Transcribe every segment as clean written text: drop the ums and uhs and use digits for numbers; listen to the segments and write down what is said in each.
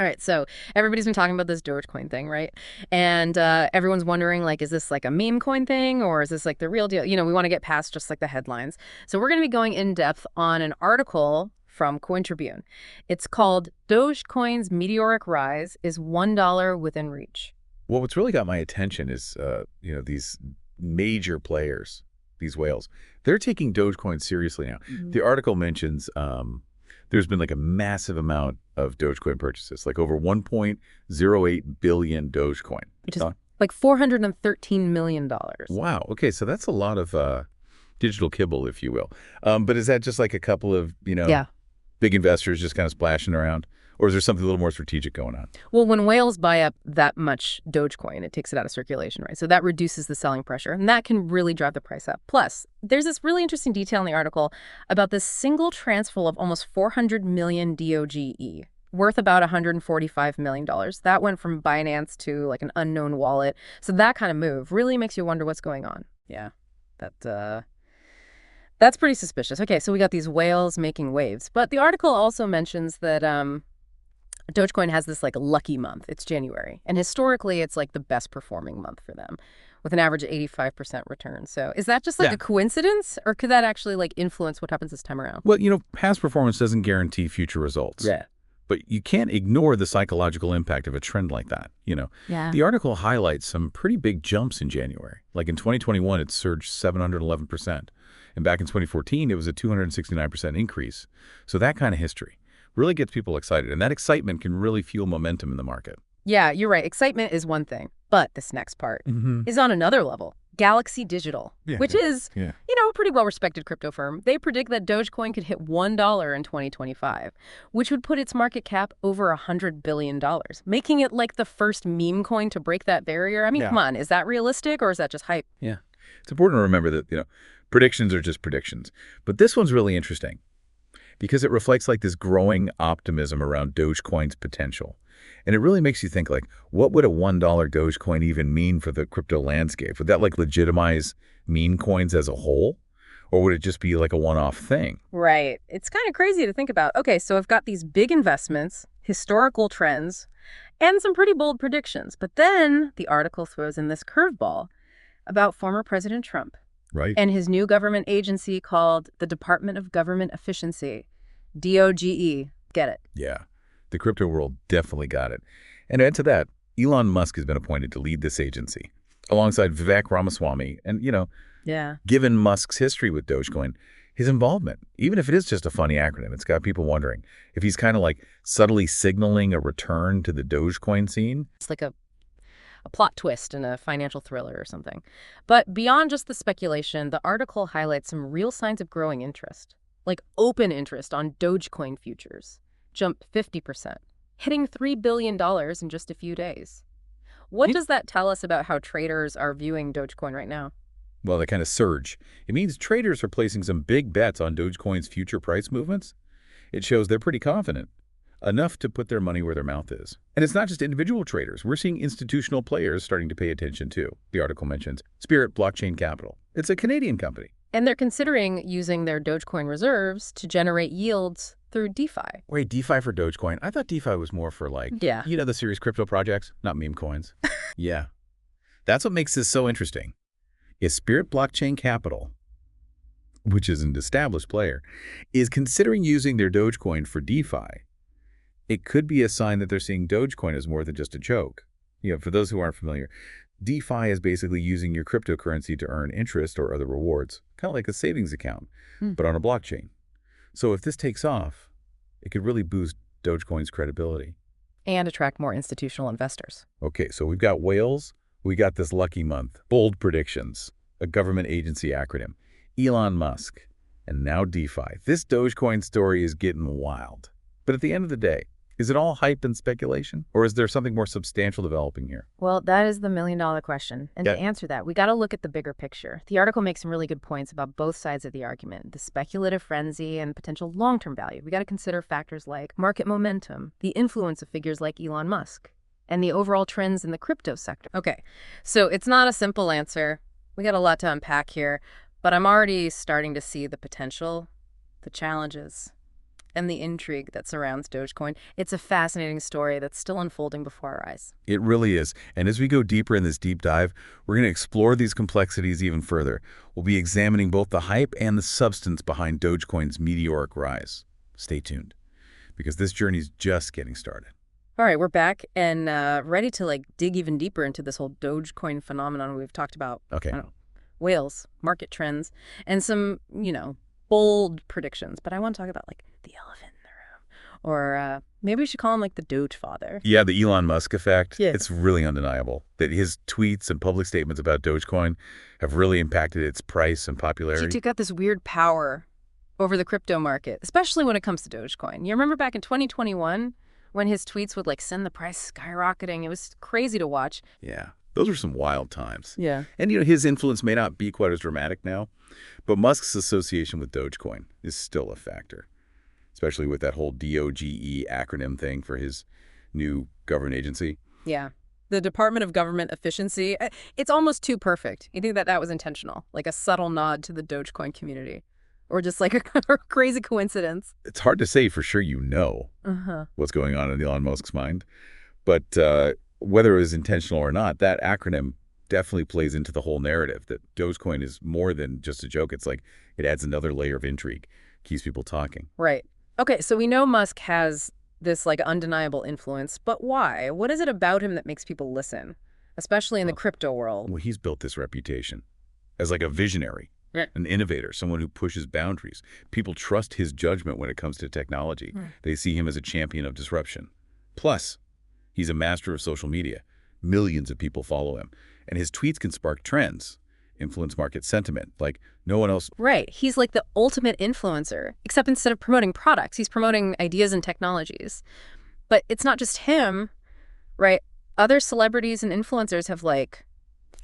All right, so everybody's been talking about this Dogecoin thing, right? And everyone's wondering, like, is this like a meme coin thing or is this like the real deal? We want to get past just like the headlines. So we're going to be going in depth on an article from Coin Tribune. It's called Dogecoin's Meteoric Rise is $1 Within Reach. Well, what's really got my attention is, these major players, these whales, they're taking Dogecoin seriously now. Mhm. The article mentions there's been like a massive amount of Dogecoin purchases, like over 1.08 billion Dogecoin. Which is like $413 million. Wow. Okay, so that's a lot of digital kibble, if you will. But is that just like a couple of, Yeah. big investors just kind of splashing around? Or is there something a little more strategic going on? Well, when whales buy up that much Dogecoin, it takes it out of circulation, right? So that reduces the selling pressure, and that can really drive the price up. Plus, there's this really interesting detail in the article about this single transfer of almost 400 million DOGE, worth about $145 million. That went from Binance to like an unknown wallet. So that kind of move really makes you wonder what's going on. Yeah, that's pretty suspicious. Okay, so we got these whales making waves. But the article also mentions that Dogecoin has this like lucky month. It's January. And historically, it's like the best performing month for them with an average of 85% return. So is that just like Yeah. a coincidence or could that actually like influence what happens this time around? Well, past performance doesn't guarantee future results. Yeah. But you can't ignore the psychological impact of a trend like that. Yeah. The article highlights some pretty big jumps in January. Like in 2021, it surged 711%. And back in 2014, it was a 269% increase. So that kind of history really gets people excited. And that excitement can really fuel momentum in the market. Yeah, you're right. Excitement is one thing. But this next part is on another level. Galaxy Digital, Yeah, which yeah, is, yeah. a pretty well-respected crypto firm. They predict that Dogecoin could hit $1 in 2025, which would put its market cap over $100 billion, making it like the first meme coin to break that barrier. I mean, Yeah. come on, is that realistic or is that just hype? Yeah. It's important to remember that, predictions are just predictions. But this one's really interesting because it reflects like this growing optimism around Dogecoin's potential. And it really makes you think like, what would a $1 Dogecoin even mean for the crypto landscape? Would that like legitimize meme coins as a whole? Or would it just be like a one-off thing? Right. It's kind of crazy to think about. Okay, so I've got these big investments, historical trends, and some pretty bold predictions. But then the article throws in this curveball about former President Trump Right. and his new government agency called the Department of Government Efficiency, DOGE. Get it? Yeah. The crypto world definitely got it. And add to that, Elon Musk has been appointed to lead this agency alongside Vivek Ramaswamy. And, Yeah. given Musk's history with Dogecoin, his involvement, even if it is just a funny acronym, it's got people wondering if he's kind of like subtly signaling a return to the Dogecoin scene. It's like a plot twist in a financial thriller or something. But beyond just the speculation, the article highlights some real signs of growing interest, like open interest on Dogecoin futures, jumped 50%, hitting $3 billion in just a few days. What does that tell us about how traders are viewing Dogecoin right now? Well, they kind of surge. It means traders are placing some big bets on Dogecoin's future price movements. It shows they're pretty confident, enough to put their money where their mouth is. And it's not just individual traders. We're seeing institutional players starting to pay attention too. The article mentions Spirit Blockchain Capital. It's a Canadian company. And they're considering using their Dogecoin reserves to generate yields through DeFi. Wait, DeFi for Dogecoin? I thought DeFi was more for like, Yeah. the serious crypto projects, not meme coins. Yeah. That's what makes this so interesting. Is Spirit Blockchain Capital, which is an established player, is considering using their Dogecoin for DeFi. It could be a sign that they're seeing Dogecoin as more than just a joke. For those who aren't familiar, DeFi is basically using your cryptocurrency to earn interest or other rewards, kind of like a savings account, but on a blockchain. So if this takes off, it could really boost Dogecoin's credibility. And attract more institutional investors. Okay, so we've got whales, we got this lucky month, bold predictions, a government agency acronym, Elon Musk, and now DeFi. This Dogecoin story is getting wild. But at the end of the day, is it all hype and speculation? Or is there something more substantial developing here? Well, that is the million-dollar question. And Yeah. to answer that, we got to look at the bigger picture. The article makes some really good points about both sides of the argument, the speculative frenzy and potential long-term value. We got to consider factors like market momentum, the influence of figures like Elon Musk, and the overall trends in the crypto sector. Okay, so it's not a simple answer. We got a lot to unpack here, but I'm already starting to see the potential, the challenges, and the intrigue that surrounds Dogecoin. It's a fascinating story that's still unfolding before our eyes. It really is. And as we go deeper in this deep dive, we're going to explore these complexities even further. We'll be examining both the hype and the substance behind Dogecoin's meteoric rise. Stay tuned, because this journey's just getting started. All right, we're back and ready to dig even deeper into this whole Dogecoin phenomenon we've talked about. Okay. I don't know, whales, market trends, and some, bold predictions. But I want to talk about the elephant in the room, or maybe we should call him the Doge father. Yeah, the Elon Musk effect. Yeah. It's really undeniable that his tweets and public statements about Dogecoin have really impacted its price and popularity. He got this weird power over the crypto market, especially when it comes to Dogecoin. You remember back in 2021 when his tweets would send the price skyrocketing? It was crazy to watch. Yeah, those were some wild times. Yeah. And his influence may not be quite as dramatic now, but Musk's association with Dogecoin is still a factor, especially with that whole DOGE acronym thing for his new government agency. Yeah. The Department of Government Efficiency. It's almost too perfect. You think that was intentional, like a subtle nod to the Dogecoin community, or just a crazy coincidence? It's hard to say for sure what's going on in Elon Musk's mind, but whether it was intentional or not, that acronym definitely plays into the whole narrative that Dogecoin is more than just a joke. It's it adds another layer of intrigue, keeps people talking. Right. Okay, so we know Musk has this undeniable influence, but why? What is it about him that makes people listen, especially in the crypto world? Well, he's built this reputation as a visionary, an innovator, someone who pushes boundaries. People trust his judgment when it comes to technology. They see him as a champion of disruption. Plus, he's a master of social media. Millions of people follow him, and his tweets can spark trends, influence market sentiment like no one else. Right. He's the ultimate influencer, except instead of promoting products, he's promoting ideas and technologies. But it's not just him, right? Other celebrities and influencers have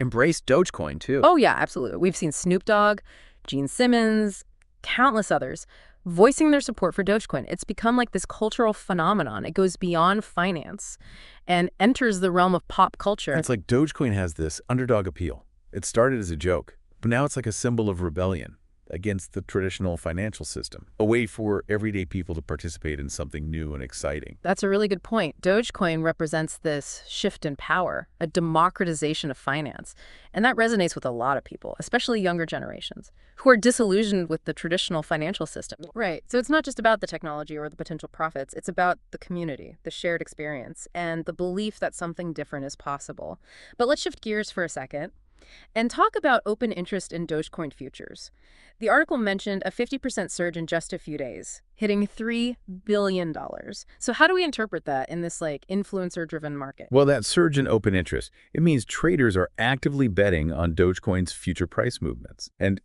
embraced Dogecoin, too. Oh, yeah, absolutely. We've seen Snoop Dogg, Gene Simmons, countless others voicing their support for Dogecoin. It's become this cultural phenomenon. It goes beyond finance and enters the realm of pop culture. It's Dogecoin has this underdog appeal. It started as a joke, but now it's a symbol of rebellion against the traditional financial system, a way for everyday people to participate in something new and exciting. That's a really good point. Dogecoin represents this shift in power, a democratization of finance. And that resonates with a lot of people, especially younger generations, who are disillusioned with the traditional financial system. Right. So it's not just about the technology or the potential profits. It's about the community, the shared experience, and the belief that something different is possible. But let's shift gears for a second and talk about open interest in Dogecoin futures. The article mentioned a 50% surge in just a few days, hitting $3 billion. So how do we interpret that in this influencer-driven market? Well, that surge in open interest, it means traders are actively betting on Dogecoin's future price movements. And,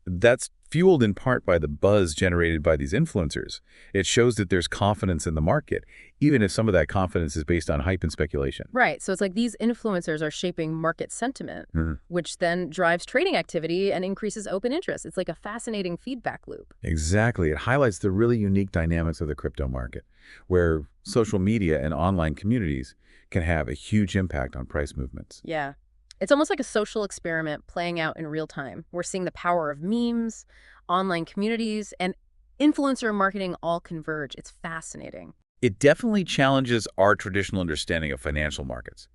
that's fueled in part by the buzz generated by these influencers. It shows that there's confidence in the market, even if some of that confidence is based on hype and speculation. Right. So it's these influencers are shaping market sentiment, which then drives trading activity and increases open interest. It's a fascinating feedback loop. Exactly. It highlights the really unique dynamics of the crypto market, where social media and online communities can have a huge impact on price movements. Yeah. It's almost like a social experiment playing out in real time. We're seeing the power of memes, online communities, and influencer marketing all converge. It's fascinating. It definitely challenges our traditional understanding of financial markets.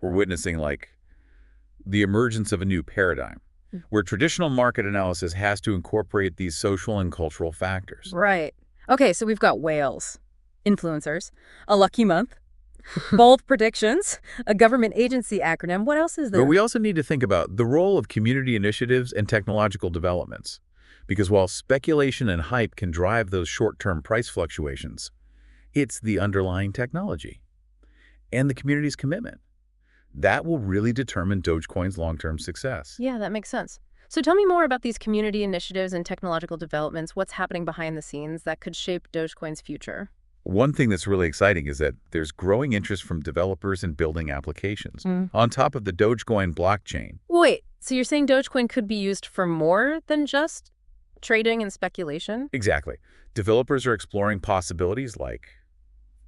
We're witnessing the emergence of a new paradigm, where traditional market analysis has to incorporate these social and cultural factors. Right. Okay, so we've got whales, influencers, a lucky month, bold predictions, a government agency acronym. What else is there? But we also need to think about the role of community initiatives and technological developments. Because while speculation and hype can drive those short-term price fluctuations, it's the underlying technology and the community's commitment that will really determine Dogecoin's long-term success. Yeah, that makes sense. So tell me more about these community initiatives and technological developments. What's happening behind the scenes that could shape Dogecoin's future? One thing that's really exciting is that there's growing interest from developers in building applications on top of the Dogecoin blockchain. Wait, so you're saying Dogecoin could be used for more than just trading and speculation? Exactly. Developers are exploring possibilities like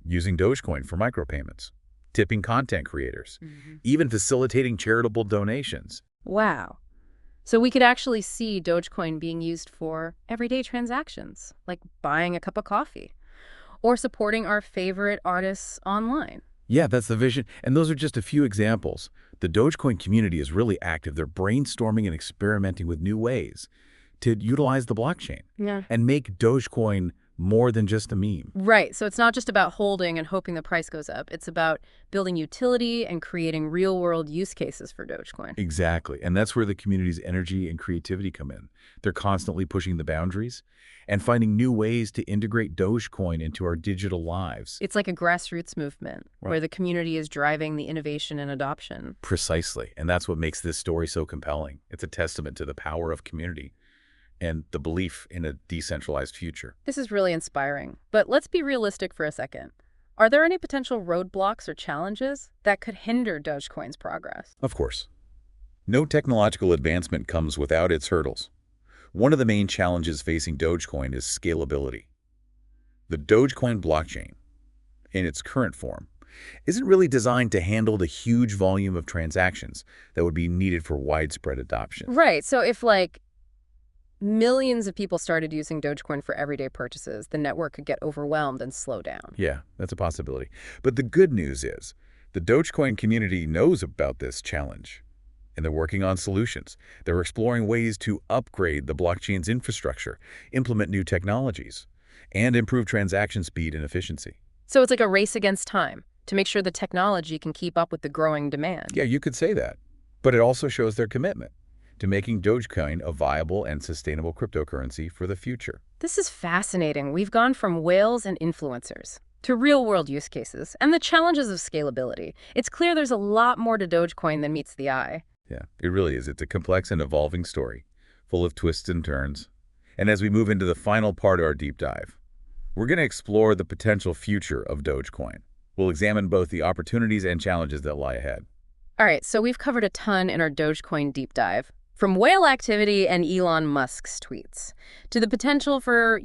using Dogecoin for micropayments, tipping content creators, even facilitating charitable donations. Wow. So we could actually see Dogecoin being used for everyday transactions, like buying a cup of coffee or supporting our favorite artists online. Yeah, that's the vision. And those are just a few examples. The Dogecoin community is really active. They're brainstorming and experimenting with new ways to utilize the blockchain Yeah. and make Dogecoin more than just a meme. Right. So it's not just about holding and hoping the price goes up. It's about building utility and creating real-world use cases for Dogecoin. Exactly. And that's where the community's energy and creativity come in. They're constantly pushing the boundaries and finding new ways to integrate Dogecoin into our digital lives. It's like a grassroots movement Right. where the community is driving the innovation and adoption. Precisely. And that's what makes this story so compelling. It's a testament to the power of community and the belief in a decentralized future. This is really inspiring. But let's be realistic for a second. Are there any potential roadblocks or challenges that could hinder Dogecoin's progress? Of course. No technological advancement comes without its hurdles. One of the main challenges facing Dogecoin is scalability. The Dogecoin blockchain, in its current form, isn't really designed to handle the huge volume of transactions that would be needed for widespread adoption. Right. So if millions of people started using Dogecoin for everyday purchases, the network could get overwhelmed and slow down. Yeah, that's a possibility. But the good news is the Dogecoin community knows about this challenge, and they're working on solutions. They're exploring ways to upgrade the blockchain's infrastructure, implement new technologies, and improve transaction speed and efficiency. So it's like a race against time to make sure the technology can keep up with the growing demand. Yeah, you could say that. But it also shows their commitment to making Dogecoin a viable and sustainable cryptocurrency for the future. This is fascinating. We've gone from whales and influencers to real-world use cases and the challenges of scalability. It's clear there's a lot more to Dogecoin than meets the eye. Yeah, it really is. It's a complex and evolving story, full of twists and turns. And as we move into the final part of our deep dive, we're going to explore the potential future of Dogecoin. We'll examine both the opportunities and challenges that lie ahead. All right, so we've covered a ton in our Dogecoin deep dive, from whale activity and Elon Musk's tweets to the potential for,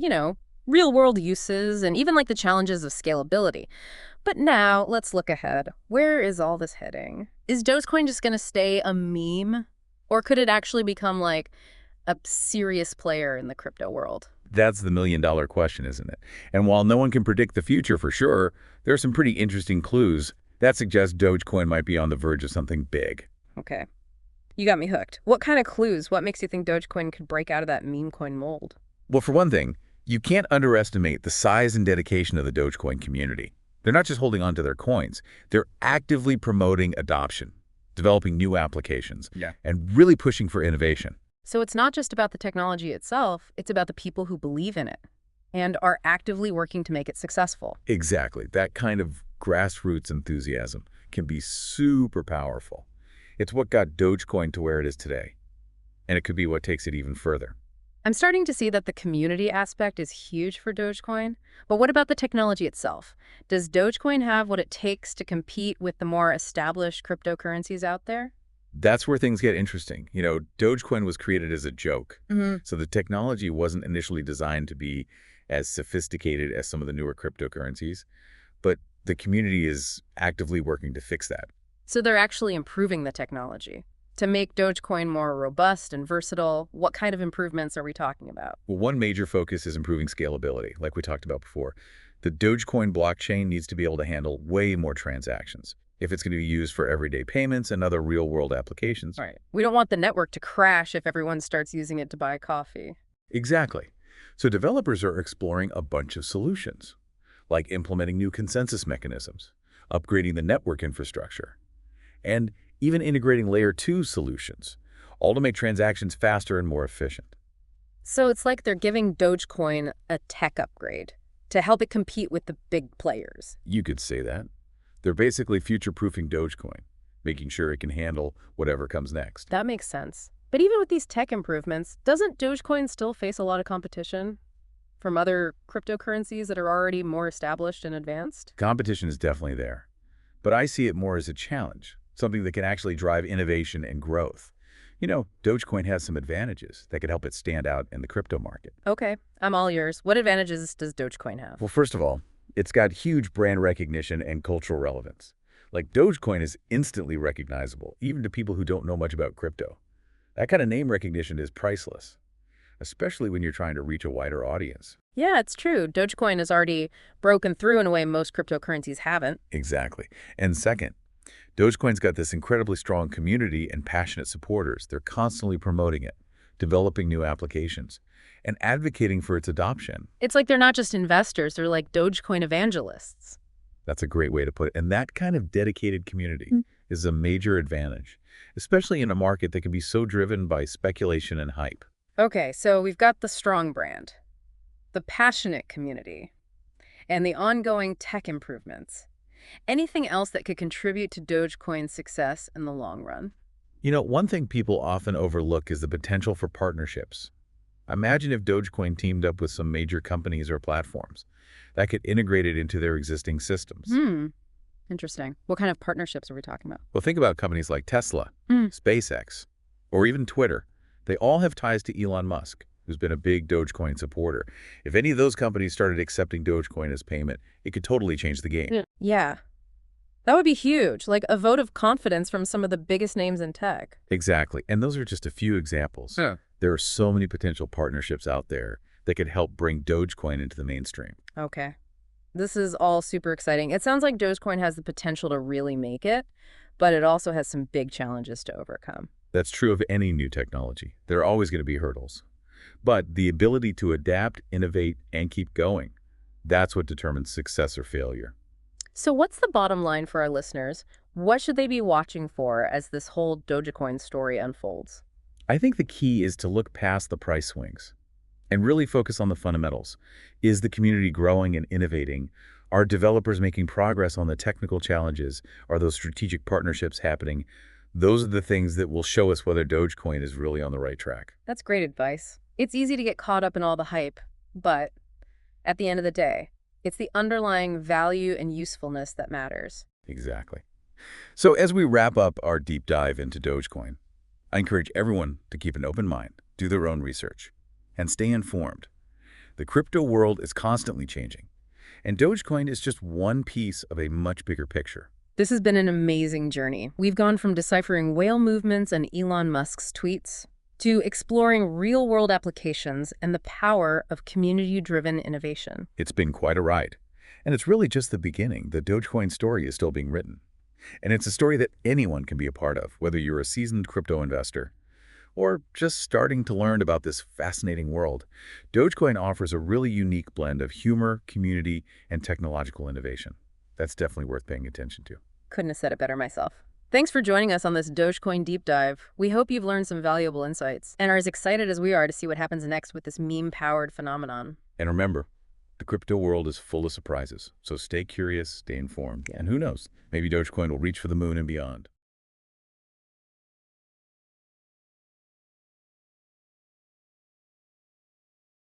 real-world uses and even the challenges of scalability. But now let's look ahead. Where is all this heading? Is Dogecoin just going to stay a meme? Or could it actually become a serious player in the crypto world? That's the million-dollar question, isn't it? And while no one can predict the future for sure, there are some pretty interesting clues that suggest Dogecoin might be on the verge of something big. Okay. You got me hooked. What kind of clues? What makes you think Dogecoin could break out of that meme coin mold? Well, for one thing, you can't underestimate the size and dedication of the Dogecoin community. They're not just holding on to their coins. They're actively promoting adoption, developing new applications, and really pushing for innovation. So it's not just about the technology itself, it's about the people who believe in it and are actively working to make it successful. Exactly. That kind of grassroots enthusiasm can be super powerful. It's what got Dogecoin to where it is today, and it could be what takes it even further. I'm starting to see that the community aspect is huge for Dogecoin, but what about the technology itself? Does Dogecoin have what it takes to compete with the more established cryptocurrencies out there? That's where things get interesting. Dogecoin was created as a joke, so the technology wasn't initially designed to be as sophisticated as some of the newer cryptocurrencies, but the community is actively working to fix that. So they're actually improving the technology to make Dogecoin more robust and versatile. What kind of improvements are we talking about? Well, one major focus is improving scalability, like we talked about before. The Dogecoin blockchain needs to be able to handle way more transactions if it's going to be used for everyday payments and other real-world applications. Right. We don't want the network to crash if everyone starts using it to buy coffee. Exactly. So developers are exploring a bunch of solutions, like implementing new consensus mechanisms, upgrading the network infrastructure, and even integrating layer 2 solutions, all to make transactions faster and more efficient. So it's like they're giving Dogecoin a tech upgrade to help it compete with the big players. You could say that. They're basically future-proofing Dogecoin, making sure it can handle whatever comes next. That makes sense. But even with these tech improvements, doesn't Dogecoin still face a lot of competition from other cryptocurrencies that are already more established and advanced? Competition is definitely there, but I see it more as a challenge, something that can actually drive innovation and growth. Dogecoin has some advantages that could help it stand out in the crypto market. Okay, I'm all yours. What advantages does Dogecoin have? Well, first of all, it's got huge brand recognition and cultural relevance. Dogecoin is instantly recognizable, even to people who don't know much about crypto. That kind of name recognition is priceless, especially when you're trying to reach a wider audience. Yeah, it's true. Dogecoin has already broken through in a way most cryptocurrencies haven't. Exactly. And second, Dogecoin's got this incredibly strong community and passionate supporters. They're constantly promoting it, developing new applications, and advocating for its adoption. It's like they're not just investors, they're like Dogecoin evangelists. That's a great way to put it. And that kind of dedicated community is a major advantage, especially in a market that can be so driven by speculation and hype. Okay, so we've got the strong brand, the passionate community, and the ongoing tech improvements. Anything else that could contribute to Dogecoin's success in the long run? You know, one thing people often overlook is the potential for partnerships. Imagine if Dogecoin teamed up with some major companies or platforms that could integrate it into their existing systems. Interesting. What kind of partnerships are we talking about? Well, think about companies like Tesla, SpaceX, or even Twitter. They all have ties to Elon Musk, who's been a big Dogecoin supporter. If any of those companies started accepting Dogecoin as payment, it could totally change the game. Yeah. That would be huge, like a vote of confidence from some of the biggest names in tech. Exactly. And those are just a few examples. Yeah. There are so many potential partnerships out there that could help bring Dogecoin into the mainstream. Okay. This is all super exciting. It sounds like Dogecoin has the potential to really make it, but it also has some big challenges to overcome. That's true of any new technology. There are always going to be hurdles. But the ability to adapt, innovate, and keep going, that's what determines success or failure. So what's the bottom line for our listeners? What should they be watching for as this whole Dogecoin story unfolds? I think the key is to look past the price swings and really focus on the fundamentals. Is the community growing and innovating? Are developers making progress on the technical challenges? Are those strategic partnerships happening? Those are the things that will show us whether Dogecoin is really on the right track. That's great advice. It's easy to get caught up in all the hype, but at the end of the day, it's the underlying value and usefulness that matters. Exactly. So as we wrap up our deep dive into Dogecoin, I encourage everyone to keep an open mind, do their own research, and stay informed. The crypto world is constantly changing, and Dogecoin is just one piece of a much bigger picture. This has been an amazing journey. We've gone from deciphering whale movements and Elon Musk's tweets to exploring real-world applications and the power of community-driven innovation. It's been quite a ride, and it's really just the beginning. The Dogecoin story is still being written, and it's a story that anyone can be a part of, whether you're a seasoned crypto investor or just starting to learn about this fascinating world. Dogecoin offers a really unique blend of humor, community, and technological innovation. That's definitely worth paying attention to. Couldn't have said it better myself. Thanks for joining us on this Dogecoin deep dive. We hope you've learned some valuable insights and are as excited as we are to see what happens next with this meme-powered phenomenon. And remember, the crypto world is full of surprises, so stay curious, stay informed, and who knows, maybe Dogecoin will reach for the moon and beyond.